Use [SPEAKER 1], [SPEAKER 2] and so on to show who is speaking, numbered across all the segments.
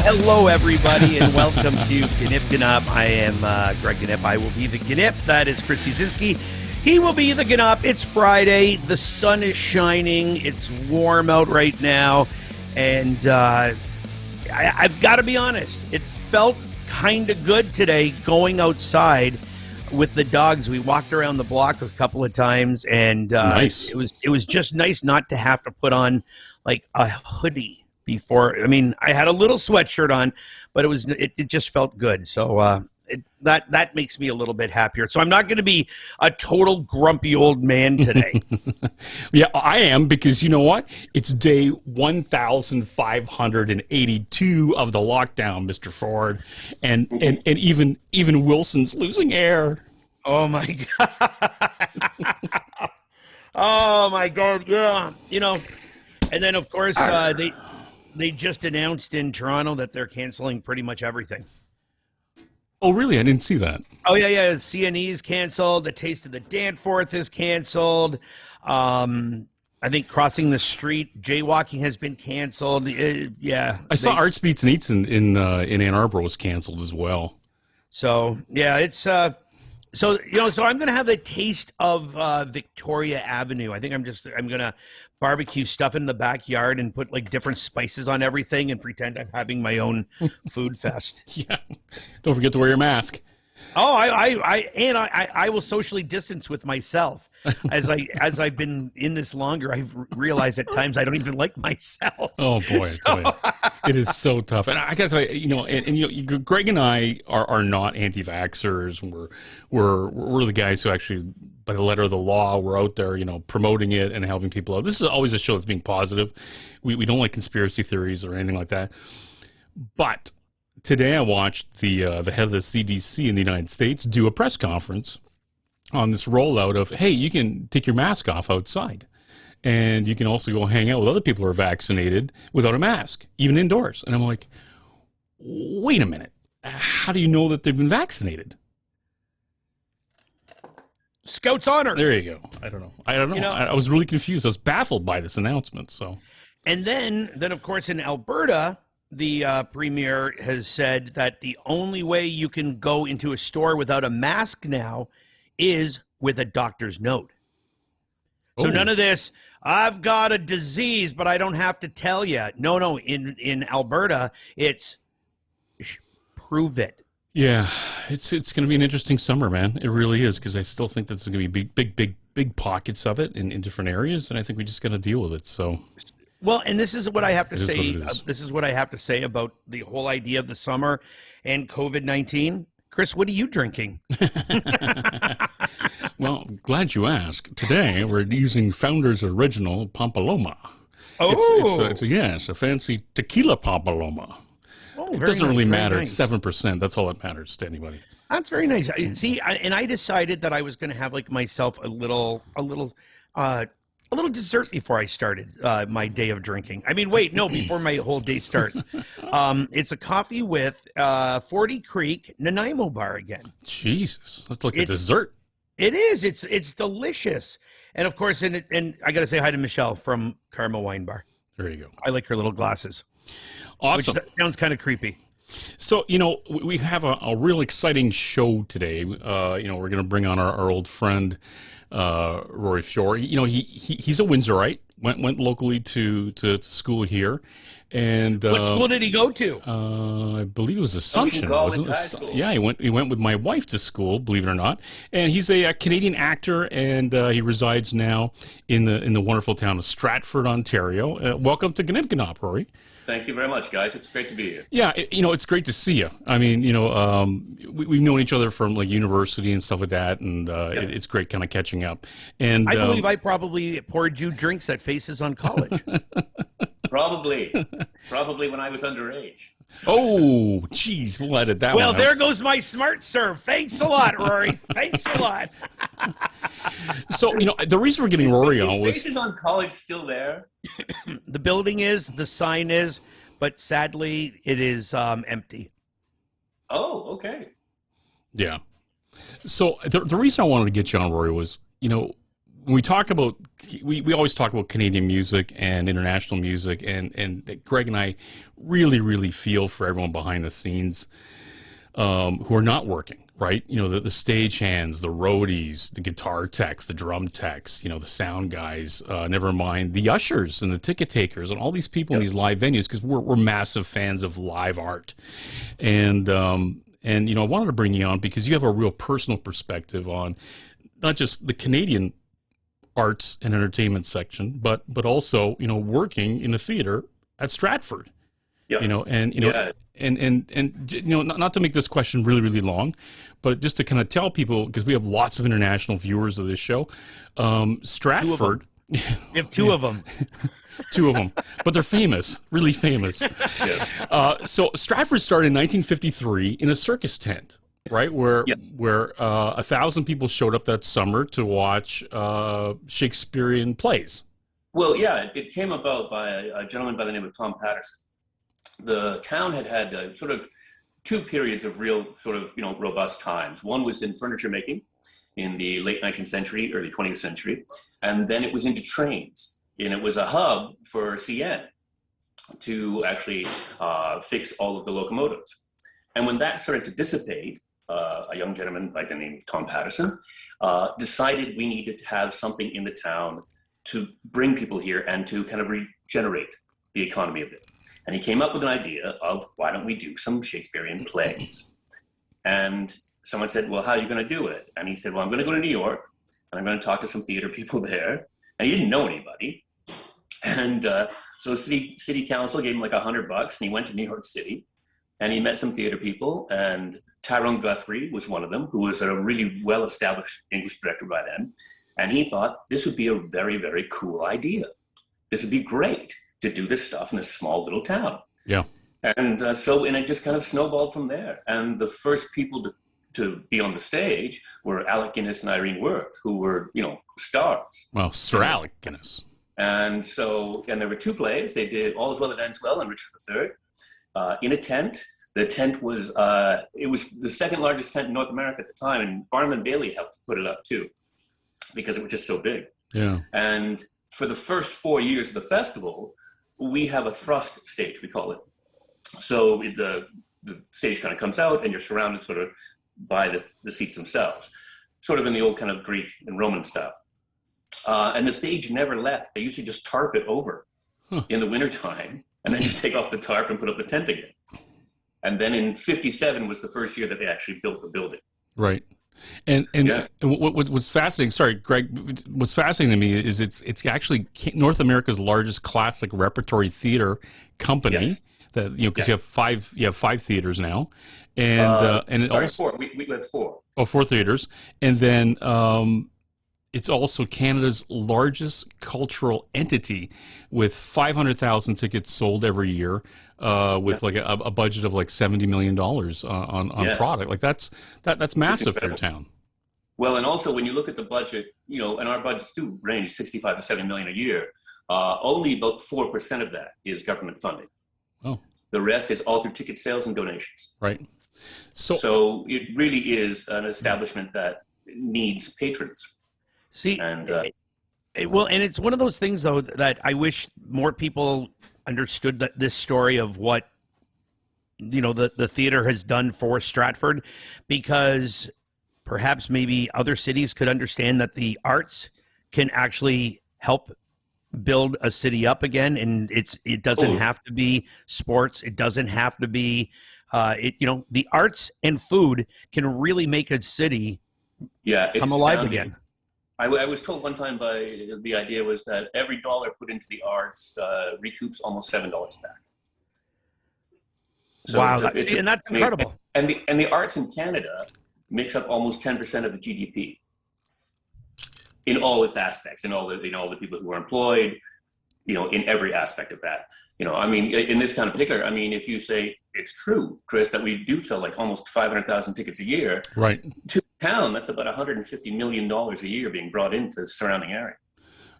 [SPEAKER 1] Hello, everybody, and welcome to Gnip Gnup. I am Greg Gnip. I will be the Gnip. That is Chris Yazinski. He will be the Gnup. It's Friday. The sun is shining. It's warm out right now. And I've got to be honest. It felt kind of good today going outside with the dogs. We walked around the block a couple of times, and
[SPEAKER 2] nice.
[SPEAKER 1] It was just nice not to have to put on like a hoodie before. I mean, I had a little sweatshirt on, but it just felt good. So that makes me a little bit happier. So I'm not going to be a total grumpy old man today.
[SPEAKER 2] Yeah, I am, because you know what? It's day 1,582 of the lockdown, Mr. Ford, and even Wilson's losing air.
[SPEAKER 1] Oh my God. Oh my God. Yeah. You know, and then of course they just announced in Toronto that they're canceling pretty much everything.
[SPEAKER 2] Oh, really? I didn't see that.
[SPEAKER 1] Oh, yeah. CNE is canceled. The Taste of the Danforth is canceled. I think crossing the street, jaywalking has been canceled. Yeah.
[SPEAKER 2] I saw Arts Beats and Eats in Ann Arbor was canceled as well.
[SPEAKER 1] So, yeah, it's... so I'm going to have the taste of Victoria Avenue. I think I'm going to barbecue stuff in the backyard and put like different spices on everything and pretend I'm having my own food fest.
[SPEAKER 2] Yeah. Don't forget to wear your mask.
[SPEAKER 1] Oh, I will socially distance with myself. As I've been in this longer, I've realized at times I don't even like myself.
[SPEAKER 2] Oh boy, it is so tough. And I gotta tell you, Greg and I are not anti-vaxxers. We're the guys who actually, by the letter of the law, we're out there, promoting it and helping people out. This is always a show that's being positive. We don't like conspiracy theories or anything like that. But today I watched the head of the CDC in the United States do a press conference on this rollout of, hey, you can take your mask off outside, and you can also go hang out with other people who are vaccinated without a mask, even indoors. And I'm like, wait a minute. How do you know that they've been vaccinated?
[SPEAKER 1] Scout's honor.
[SPEAKER 2] There you go. I don't know. I was really confused. I was baffled by this announcement. So,
[SPEAKER 1] and then of course in Alberta, the premier has said that the only way you can go into a store without a mask now is with a doctor's note. So none of this, I've got a disease, but I don't have to tell you. No. In Alberta, it's prove it.
[SPEAKER 2] Yeah, it's going to be an interesting summer, man. It really is, because I still think that there's going to be big pockets of it in different areas, and I think we just got to deal with it. So,
[SPEAKER 1] well, and this is what I have to say.
[SPEAKER 2] This
[SPEAKER 1] is what I have to say about the whole idea of the summer and COVID-19. Chris, what are you drinking?
[SPEAKER 2] Well, I'm glad you asked. Today, we're using Founder's Original Pampaloma.
[SPEAKER 1] Oh!
[SPEAKER 2] It's a fancy tequila Pampaloma.
[SPEAKER 1] Oh,
[SPEAKER 2] it doesn't really matter.
[SPEAKER 1] Nice.
[SPEAKER 2] It's 7%. That's all that matters to anybody.
[SPEAKER 1] That's very nice. See, and I decided that I was going to have like myself a little dessert before I started my day of drinking. I mean, wait, no, before my whole day starts. It's a coffee with 40 Creek Nanaimo bar again.
[SPEAKER 2] Jesus, that's like a dessert.
[SPEAKER 1] It is. It's delicious. And of course, and I got to say hi to Michelle from Karma Wine Bar.
[SPEAKER 2] There you go.
[SPEAKER 1] I like her little glasses.
[SPEAKER 2] Awesome.
[SPEAKER 1] Which sounds kind of creepy.
[SPEAKER 2] So, we have a real exciting show today. We're going to bring on our old friend, Rory Fiore. He's a Windsorite, went locally to school here. And
[SPEAKER 1] what school did he go to?
[SPEAKER 2] I believe it was Assumption, wasn't it? Yeah, he went with my wife to school, believe it or not. And he's a Canadian actor, and he resides now in the wonderful town of Stratford, Ontario. Welcome to Gnip Gnup, Rory.
[SPEAKER 3] Thank you very much, guys. It's great to be here.
[SPEAKER 2] Yeah, it's great to see you. I mean, we've known each other from like university and stuff like that, and it's great kind of catching up. And
[SPEAKER 1] I believe I probably poured you drinks at Faces on College.
[SPEAKER 3] Probably when I was underage.
[SPEAKER 2] Oh, geez, we'll edit that one out.
[SPEAKER 1] Well, there goes my smart serve. Thanks a lot, Rory. Thanks a lot.
[SPEAKER 2] So, the reason we're getting Rory on was...
[SPEAKER 3] Faces on College still there?
[SPEAKER 1] The building is, the sign is, but sadly, it is empty.
[SPEAKER 3] Oh, okay.
[SPEAKER 2] Yeah. So, the reason I wanted to get you on, Rory, was, when we talk about, we always talk about Canadian music and international music, and Greg and I really feel for everyone behind the scenes who are not working, right? You know, the stage hands, the roadies, the guitar techs, the drum techs, you know, the sound guys, never mind the ushers and the ticket takers and all these people in these live venues, because we're massive fans of live art. And you know, I wanted to bring you on because you have a real personal perspective on not just the Canadian arts and entertainment section, but also, you know, working in the theater at Stratford.
[SPEAKER 3] Yep.
[SPEAKER 2] You know, and you know,
[SPEAKER 3] Yeah.
[SPEAKER 2] and you know, not to make this question really long, but just to kind of tell people, because we have lots of international viewers of this show, Stratford.
[SPEAKER 1] You have two of them.
[SPEAKER 2] Two of them, but they're famous, really famous.
[SPEAKER 3] Yeah.
[SPEAKER 2] So Stratford started in 1953 in a circus tent, right? Where 1,000 people showed up that summer to watch Shakespearean plays.
[SPEAKER 3] Well, yeah, it came about by a gentleman by the name of Tom Patterson. The town had sort of two periods of real sort of, you know, robust times. One was in furniture making in the late 19th century, early 20th century, and then it was into trains, and it was a hub for CN to actually fix all of the locomotives. And when that started to dissipate, a young gentleman by the name of Tom Patterson decided we needed to have something in the town to bring people here and to kind of regenerate the economy a bit. And he came up with an idea of, why don't we do some Shakespearean plays? And someone said, well, how are you going to do it? And he said, well, I'm going to go to New York and I'm going to talk to some theater people there. And he didn't know anybody. And so city council gave him like $100 and he went to New York City and he met some theater people, and Tyrone Guthrie was one of them, who was a really well-established English director by then. And he thought this would be a very, very cool idea. This would be great to do this stuff in a small little town.
[SPEAKER 2] Yeah.
[SPEAKER 3] And and it just kind of snowballed from there. And the first people to be on the stage were Alec Guinness and Irene Worth, who were, you know, stars.
[SPEAKER 2] Well, Sir Alec Guinness.
[SPEAKER 3] And there were two plays. They did All Is Well That Ends Well and Richard III in a tent. The tent was, it was the second largest tent in North America at the time, and Barnum and Bailey helped put it up too, because it was just so big.
[SPEAKER 2] Yeah.
[SPEAKER 3] And for the first 4 years of the festival, we have a thrust stage, we call it. So the stage kind of comes out and you're surrounded sort of by the seats themselves, sort of in the old kind of Greek and Roman stuff. And the stage never left. They usually just tarp it over in the wintertime and then just take off the tarp and put up the tent again. And then in 57 was the first year that they actually built the building.
[SPEAKER 2] Right. And what's fascinating, sorry, Greg, what's fascinating to me is it's actually North America's largest classic repertory theater company.
[SPEAKER 3] Yes.
[SPEAKER 2] That, you know, because you have five theaters now, and it also
[SPEAKER 3] four. We had four.
[SPEAKER 2] Oh, four theaters, and then it's also Canada's largest cultural entity, with 500,000 tickets sold every year, with like a budget of like $70 million on
[SPEAKER 3] Yes.
[SPEAKER 2] product. Like that's massive for your town.
[SPEAKER 3] Well, and also when you look at the budget, you know, and our budgets do range 65 to 70 million a year. Only about 4% of that is government funding.
[SPEAKER 2] Oh,
[SPEAKER 3] The rest is all through ticket sales and donations.
[SPEAKER 2] right.
[SPEAKER 3] So it really is an establishment that needs patrons.
[SPEAKER 1] See,
[SPEAKER 3] And
[SPEAKER 1] well, and it's one of those things, though, that I wish more people understood this story of what, you know, the theater has done for Stratford, because perhaps maybe other cities could understand that the arts can actually help build a city up again, and it doesn't have to be sports. It doesn't have to be, you know, the arts and food can really make a city come alive again.
[SPEAKER 3] I was told one time by the idea was that every dollar put into the arts recoups almost $7 back. So
[SPEAKER 1] Wow,
[SPEAKER 3] it's
[SPEAKER 1] and that's incredible.
[SPEAKER 3] And the arts in Canada makes up almost 10% of the GDP in all its aspects, in all the people who are employed, you know, in every aspect of that. You know, I mean, in this kind of particular, I mean, if you say it's true, Chris, that we do sell like almost 500,000 tickets a year,
[SPEAKER 2] Right.
[SPEAKER 3] to town, that's about $150 million a year being brought into the surrounding area.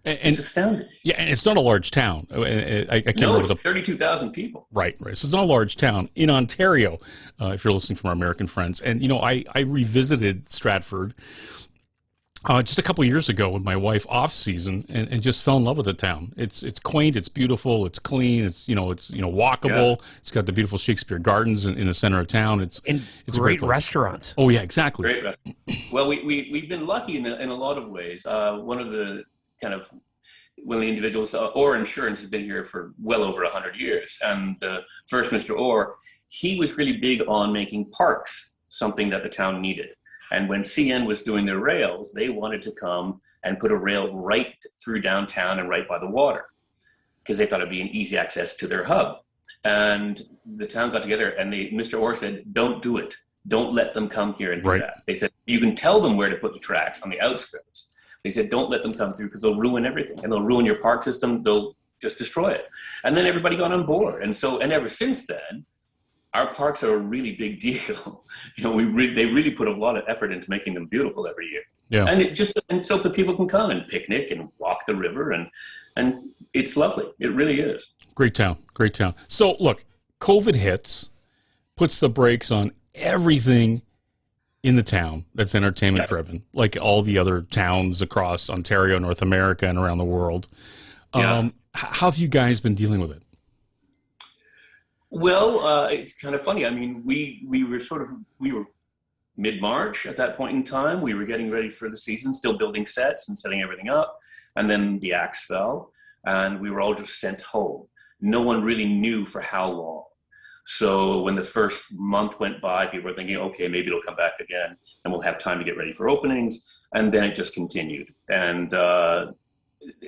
[SPEAKER 2] And
[SPEAKER 3] It's astounding.
[SPEAKER 2] yeah, and it's not a large town. I can't
[SPEAKER 3] No,
[SPEAKER 2] remember
[SPEAKER 3] it's 32,000 people.
[SPEAKER 2] Right. So it's not a large town in Ontario, if you're listening from our American friends. And, you know, I revisited Stratford just a couple years ago with my wife off season, and just fell in love with the town. It's quaint, it's beautiful, it's clean, it's walkable. Yeah. It's got the beautiful Shakespeare Gardens in the center of town. It's
[SPEAKER 1] great restaurants.
[SPEAKER 2] Oh yeah, exactly.
[SPEAKER 3] Great restaurants. Well, we've been lucky in a lot of ways. One of the kind of one of the individuals, Orr Insurance, has been here for well over 100 years, and first Mr. Orr, he was really big on making parks something that the town needed. And when CN was doing their rails, they wanted to come and put a rail right through downtown and right by the water, because they thought it'd be an easy access to their hub. And the town got together, and Mr. Orr said, "Don't do it. Don't let them come here and do that." They said, "You can tell them where to put the tracks on the outskirts." They said, "Don't let them come through, because they'll ruin everything, and they'll ruin your park system. They'll just destroy it." And then everybody got on board. And ever since then, our parks are a really big deal. They really put a lot of effort into making them beautiful every year.
[SPEAKER 2] Yeah.
[SPEAKER 3] And so the people can come and picnic and walk the river, and it's lovely. It really is.
[SPEAKER 2] Great town. So look, COVID hits, puts the brakes on everything in the town that's entertainment driven, like all the other towns across Ontario, North America, and around the world. How have you guys been dealing with it?
[SPEAKER 3] Well, it's kind of funny. I mean, we were mid-March at that point in time. We were getting ready for the season, still building sets and setting everything up. And then the axe fell, and we were all just sent home. No one really knew for how long. So when the first month went by, people were thinking, okay, maybe it'll come back again, and we'll have time to get ready for openings. And then it just continued. And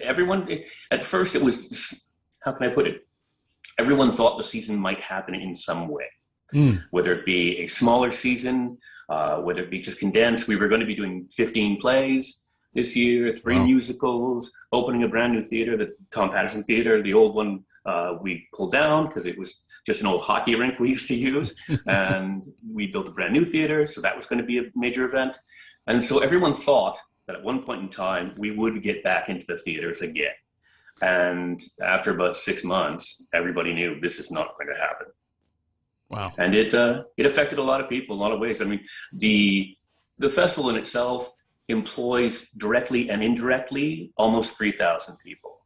[SPEAKER 3] everyone, at first it was, how can I put it? Everyone thought the season might happen in some way, whether it be a smaller season, whether it be just condensed. We were going to be doing 15 plays this year, 3 musicals, opening a brand new theater, the Tom Patterson Theater. The old one we pulled down because it was just an old hockey rink we used to use. And we built a brand new theater, so that was going to be a major event. And so everyone thought that at one point in time, we would get back into the theaters again. And after about 6 months, everybody knew this is not going to happen.
[SPEAKER 2] Wow!
[SPEAKER 3] And it affected a lot of people in a lot of ways. I mean, the festival in itself employs directly and indirectly almost 3,000 people.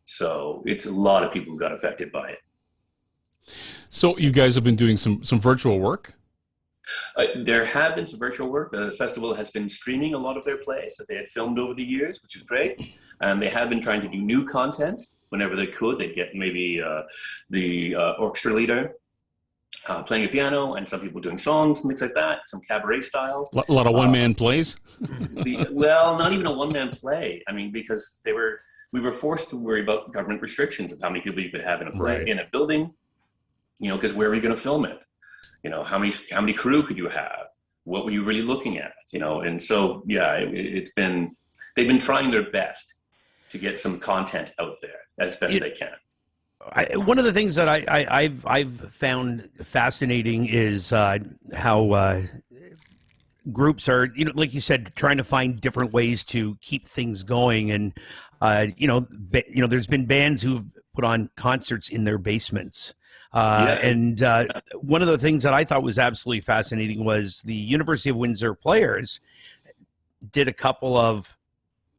[SPEAKER 3] So it's a lot of people who got affected by it.
[SPEAKER 2] So you guys have been doing some virtual work?
[SPEAKER 3] There have been some virtual work. The festival has been streaming a lot of their plays that they had filmed over the years, which is great. And they have been trying to do new content whenever they could. They'd get maybe the orchestra leader playing a piano, and some people doing songs and things like that, some cabaret style.
[SPEAKER 2] A lot of one-man plays?
[SPEAKER 3] Well, not even a one-man play. I mean, because we were forced to worry about government restrictions of how many people you could have in a play, in a building, because where are you going to film it? How many crew could you have? What were you really looking at? And so, they've been trying their best to get some content out there as best they can.
[SPEAKER 1] One of the things that I've found fascinating is how groups are, like you said, trying to find different ways to keep things going. And, there's been bands who've put on concerts in their basements. And one of the things that I thought was absolutely fascinating was the University of Windsor Players did a couple of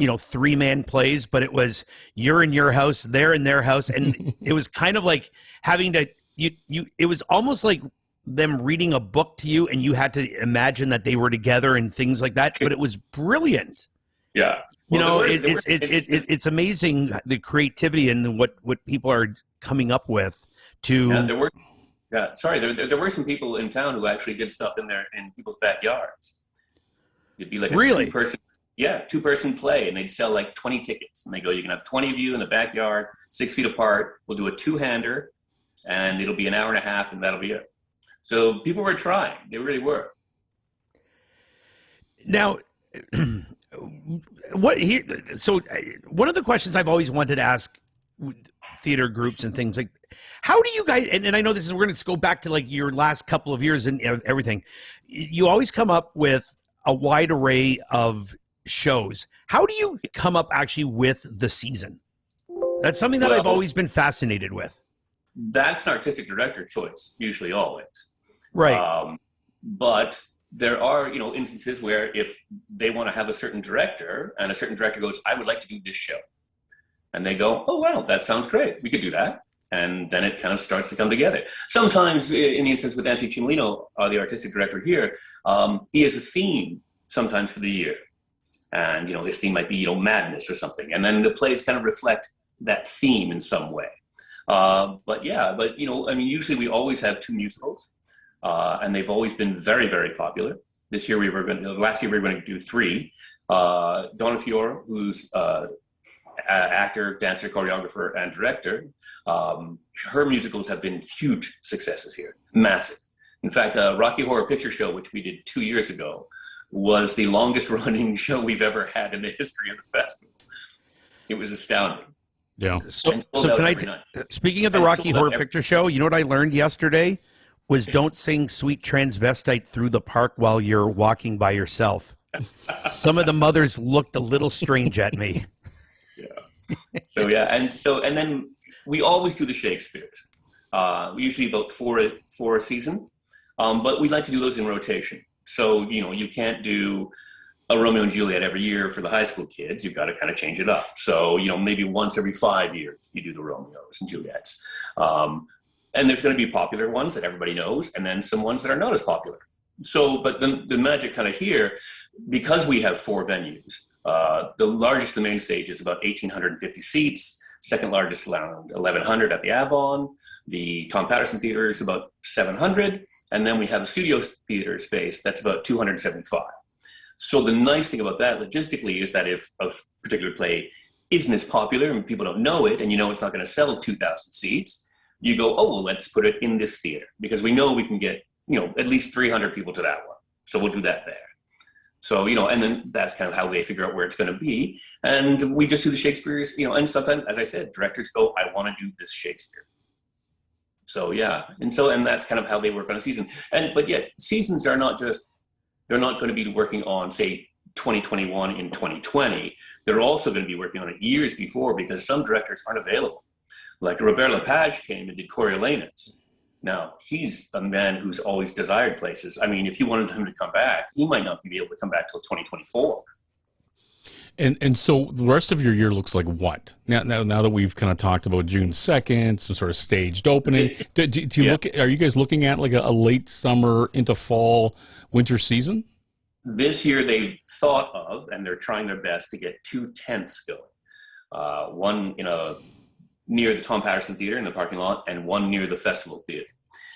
[SPEAKER 1] 3-man plays, but it was you're in your house, they're in their house, and it was kind of like having to it was almost like them reading a book to you, and you had to imagine that they were together and things like that. But it was brilliant.
[SPEAKER 3] Yeah,
[SPEAKER 1] it's amazing the creativity and what people are coming up with.
[SPEAKER 3] There were some people in town who actually did stuff in people's backyards. It'd be like a two-person play, and they'd sell like 20 tickets, and they go, you can have 20 of you in the backyard, 6 feet apart. We'll do a 2-hander, and it'll be an hour and a half, and that'll be it. So people were trying; they really were.
[SPEAKER 1] Now, So one of the questions I've always wanted to ask theater groups and things like, how do you guys? And I know we're going to go back to like your last couple of years and everything. You always come up with a wide array of shows. How do you come up actually with the season? That's something that I've always been fascinated with.
[SPEAKER 3] That's an artistic director choice, usually always.
[SPEAKER 1] Right.
[SPEAKER 3] But there are, instances where if they want to have a certain director and a certain director goes, I would like to do this show. And they go, oh, well, that sounds great. We could do that. And then it kind of starts to come together. Sometimes, in the instance with Anthony Cimolino, the artistic director here, he has a theme sometimes for the year. And, his theme might be, madness or something. And then the plays kind of reflect that theme in some way. Usually we always have 2 musicals. And they've always been very, very popular. Last year we were going to do 3. Donna Fiore, who's actor, dancer, choreographer, and director, her musicals have been huge successes here, massive. In fact, Rocky Horror Picture Show, which we did 2 years ago, was the longest running show we've ever had in the history of the festival. It was astounding.
[SPEAKER 2] Yeah.
[SPEAKER 1] So speaking of the Rocky Horror Picture Show, you know what I learned yesterday? Was don't sing Sweet Transvestite through the park while you're walking by yourself. Some of the mothers looked a little strange at me.
[SPEAKER 3] Yeah. And then we always do the Shakespeare's. We usually about 4 a season, but we like to do those in rotation. So, you can't do a Romeo and Juliet every year for the high school kids. You've got to kind of change it up. So, maybe once every 5 years you do the Romeos and Juliets. And there's going to be popular ones that everybody knows, and then some ones that are not as popular. So, but the magic kind of here, because we have 4 venues, the largest, the main stage is about 1,850 seats. Second largest, around 1,100 at the Avon. The Tom Patterson Theater is about 700. And then we have a studio theater space that's about 275. So the nice thing about that logistically is that if a particular play isn't as popular and people don't know it, and it's not going to sell 2,000 seats, you go, oh, well, let's put it in this theater because we know we can get, at least 300 people to that one. So we'll do that there. So, and then that's kind of how they figure out where it's going to be. And we just do the Shakespeare's, and sometimes, as I said, directors go, I want to do this Shakespeare. So, yeah. And that's kind of how they work on a season. But yet seasons are not just, they're not going to be working on, say, 2021 in 2020. They're also going to be working on it years before because some directors aren't available. Like Robert Lepage came and did Coriolanus. Now, he's a man who's always desired places. I mean, if you wanted him to come back, he might not be able to come back till 2024.
[SPEAKER 2] And so the rest of your year looks like what? Now that we've kind of talked about June 2nd, some sort of staged opening, do you look at, are you guys looking at like a late summer into fall, winter season?
[SPEAKER 3] This year they've thought of, and they're trying their best to get 2 tents going. One near the Tom Patterson Theater in the parking lot, and one near the Festival Theater,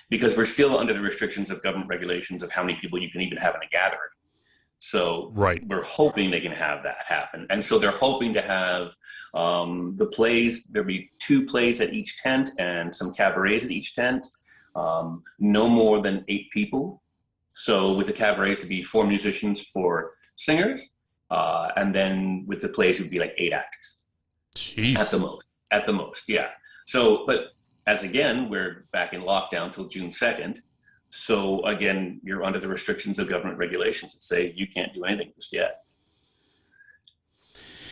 [SPEAKER 3] because we're still under the restrictions of government regulations of how many people you can even have in a gathering. So we're hoping they can have that happen. And so they're hoping to have the plays, there'll be 2 plays at each tent and some cabarets at each tent, no more than 8 people. So with the cabarets, it'd be 4 musicians, 4 singers, and then with the plays, it would be like 8 actors.
[SPEAKER 2] Jeez.
[SPEAKER 3] At the most, yeah. So, but as again, we're back in lockdown till June 2nd. So again, you're under the restrictions of government regulations that say you can't do anything just yet.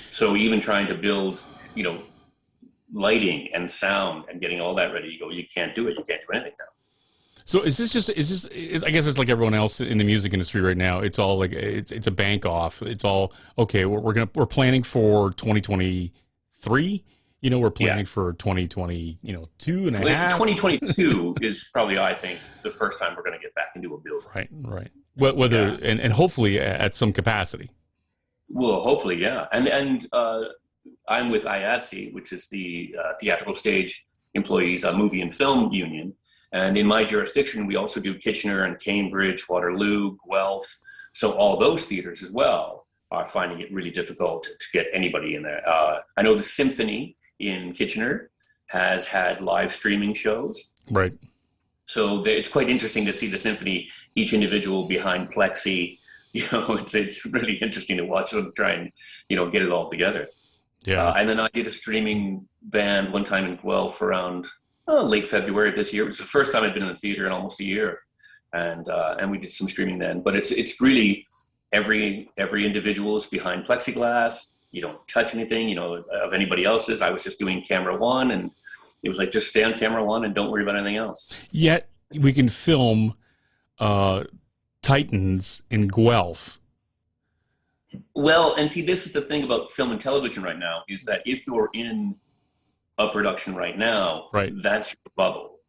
[SPEAKER 3] So even trying to build, lighting and sound and getting all that ready, you can't do it. You can't do anything now.
[SPEAKER 2] So is this, I guess it's like everyone else in the music industry right now. It's all like, it's a bank off. It's all, okay, we're planning for 2023. We're planning for 2020, 2 and a half. 2022
[SPEAKER 3] is probably, I think, the first time we're going to get back into a building.
[SPEAKER 2] Right. Whether and hopefully at some capacity.
[SPEAKER 3] Well, hopefully, yeah. And I'm with IATSE, which is the Theatrical Stage Employees Movie and Film Union. And in my jurisdiction, we also do Kitchener and Cambridge, Waterloo, Guelph. So all those theaters as well are finding it really difficult to get anybody in there. I know the Symphony in Kitchener has had live streaming shows.
[SPEAKER 2] Right.
[SPEAKER 3] So it's quite interesting to see the Symphony, each individual behind plexi. It's really interesting to watch them try and, get it all together.
[SPEAKER 2] Yeah.
[SPEAKER 3] And then I did a streaming band one time in Guelph around late February of this year. It was the first time I'd been in the theater in almost a year. And we did some streaming then. But it's really every individual is behind plexiglass. You don't touch anything, of anybody else's. I was just doing camera one, and it was like, just stay on camera one and don't worry about anything else.
[SPEAKER 2] Yet we can film 2 Titans in Guelph.
[SPEAKER 3] Well, and see, this is the thing about film and television right now, is that if you're in a production right now,
[SPEAKER 2] right,
[SPEAKER 3] that's your bubble.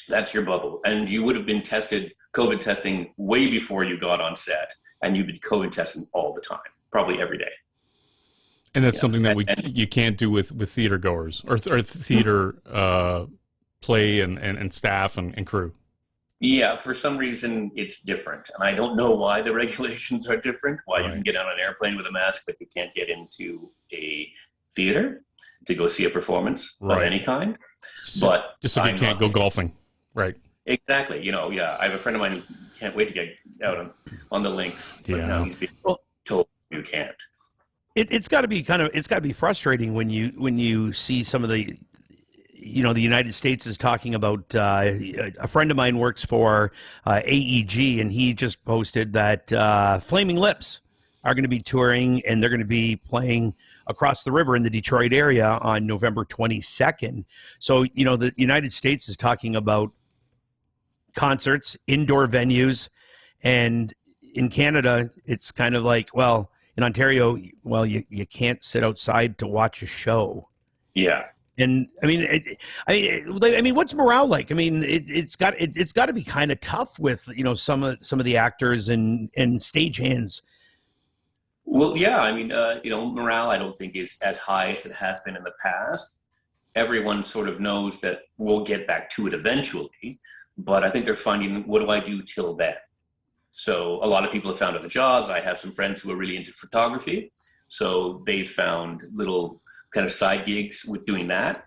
[SPEAKER 3] That's your bubble. And you would have been tested, COVID testing, way before you got on set, and you've been COVID testing all the time, probably every day.
[SPEAKER 2] And that's something that you can't do with theater goers or theater play and staff and crew.
[SPEAKER 3] Yeah, for some reason it's different. And I don't know why the regulations are different, why you can get on an airplane with a mask, but you can't get into a theater to go see a performance of any kind. But
[SPEAKER 2] just like you can't go golfing. Right.
[SPEAKER 3] Exactly. You know, I have a friend of mine who can't wait to get out on the links. But now he's being told you can't.
[SPEAKER 1] It's got to be frustrating when you see some of the, the United States is talking about, a friend of mine works for AEG, and he just posted that Flaming Lips are going to be touring, and they're going to be playing across the river in the Detroit area on November 22nd. So, the United States is talking about concerts, indoor venues, and in Canada, it's kind of like, well, in Ontario, well, you can't sit outside to watch a show.
[SPEAKER 3] Yeah.
[SPEAKER 1] And I mean, what's morale like? I mean, it's got to be kind of tough with some of the actors and stagehands.
[SPEAKER 3] Well, yeah, I mean, morale I don't think is as high as it has been in the past. Everyone sort of knows that we'll get back to it eventually, but I think they're finding, what do I do till then? So a lot of people have found other jobs. I have some friends who are really into photography, so they've found little kind of side gigs with doing that.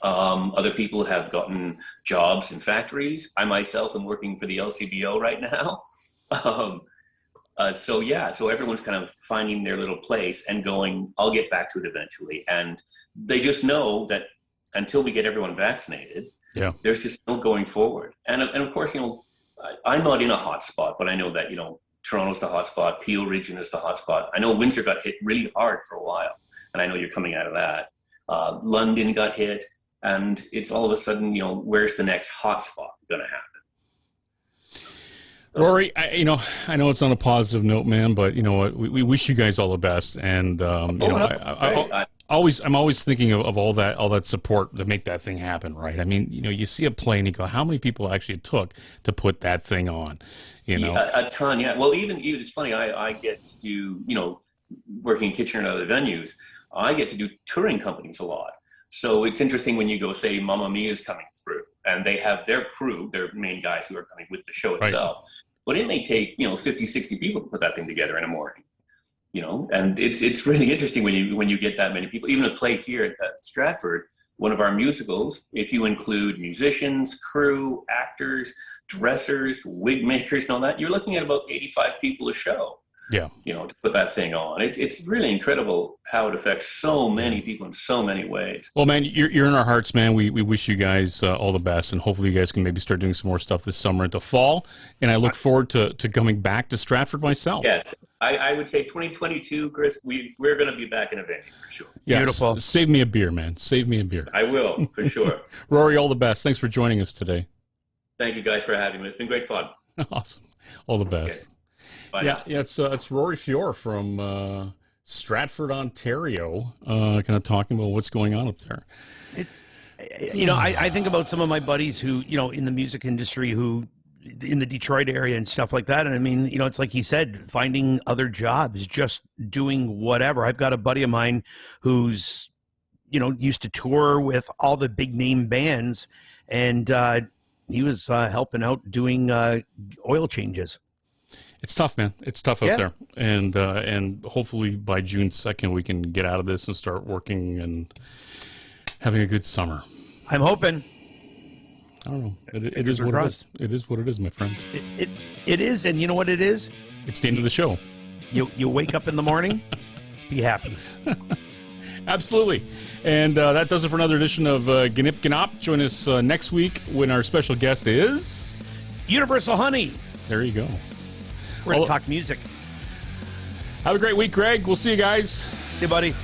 [SPEAKER 3] Other people have gotten jobs in factories. I myself am working for the LCBO right now. So everyone's kind of finding their little place and going, I'll get back to it eventually. And they just know that until we get everyone vaccinated, there's just no going forward. And of course, I'm not in a hot spot, but I know that, Toronto's the hot spot, Peel region is the hot spot. I know Windsor got hit really hard for a while, and I know you're coming out of that. London got hit, and it's all of a sudden, where's the next hot spot going to happen?
[SPEAKER 2] Rory, I know it's on a positive note, man, but you know what? We wish you guys all the best, and I'm always thinking of all that support to make that thing happen, right? I mean, you see a play and you go, how many people actually it took to put that thing on?
[SPEAKER 3] Yeah, a ton, yeah. Well, even it's funny. I get to do, working in Kitchener and other venues, I get to do touring companies a lot. So it's interesting when you go, say, Mamma Mia is coming through, and they have their crew, their main guys who are coming with the show itself. Right. But it may take 50, 60 people to put that thing together in a morning. And it's really interesting when you get that many people. Even a play here at Stratford, one of our musicals, if you include musicians, crew, actors, dressers, wig makers, and all that, you're looking at about 85 people a show.
[SPEAKER 2] Yeah.
[SPEAKER 3] To put that thing on. It's really incredible how it affects so many people in so many ways.
[SPEAKER 2] Well, man, you're in our hearts, man. We wish you guys all the best, and hopefully you guys can maybe start doing some more stuff this summer into fall. And I look forward to coming back to Stratford myself.
[SPEAKER 3] Yes. I would say 2022, Chris, we're going to be back in a venue for sure.
[SPEAKER 2] Yes.
[SPEAKER 1] Beautiful.
[SPEAKER 2] Save me a beer, man. Save me a beer.
[SPEAKER 3] I will, for sure.
[SPEAKER 2] Rory, all the best. Thanks for joining us today.
[SPEAKER 3] Thank you guys for having me. It's been great fun.
[SPEAKER 2] Awesome. All the best. Okay.
[SPEAKER 3] Bye.
[SPEAKER 2] Yeah, it's Rory Fior from Stratford, Ontario, kind of talking about what's going on up there.
[SPEAKER 1] It's, I think about some of my buddies who, in the music industry, who in the Detroit area and stuff like that. And I mean, it's like he said, finding other jobs, just doing whatever. I've got a buddy of mine who's, used to tour with all the big name bands, and he was helping out doing oil changes.
[SPEAKER 2] It's tough, man. It's tough out there, and hopefully by June 2nd we can get out of this and start working and having a good summer.
[SPEAKER 1] I'm hoping.
[SPEAKER 2] I don't know. It is what it is. It is what it is, my friend.
[SPEAKER 1] It is, and you know what it is?
[SPEAKER 2] It's the end of the show.
[SPEAKER 1] You wake up in the morning, be happy.
[SPEAKER 2] Absolutely. And that does it for another edition of Gnip Gnop. Join us next week when our special guest is
[SPEAKER 1] Universal Honey.
[SPEAKER 2] There you go.
[SPEAKER 1] We're going to talk music.
[SPEAKER 2] Have a great week, Greg. We'll see you guys.
[SPEAKER 1] See you, buddy.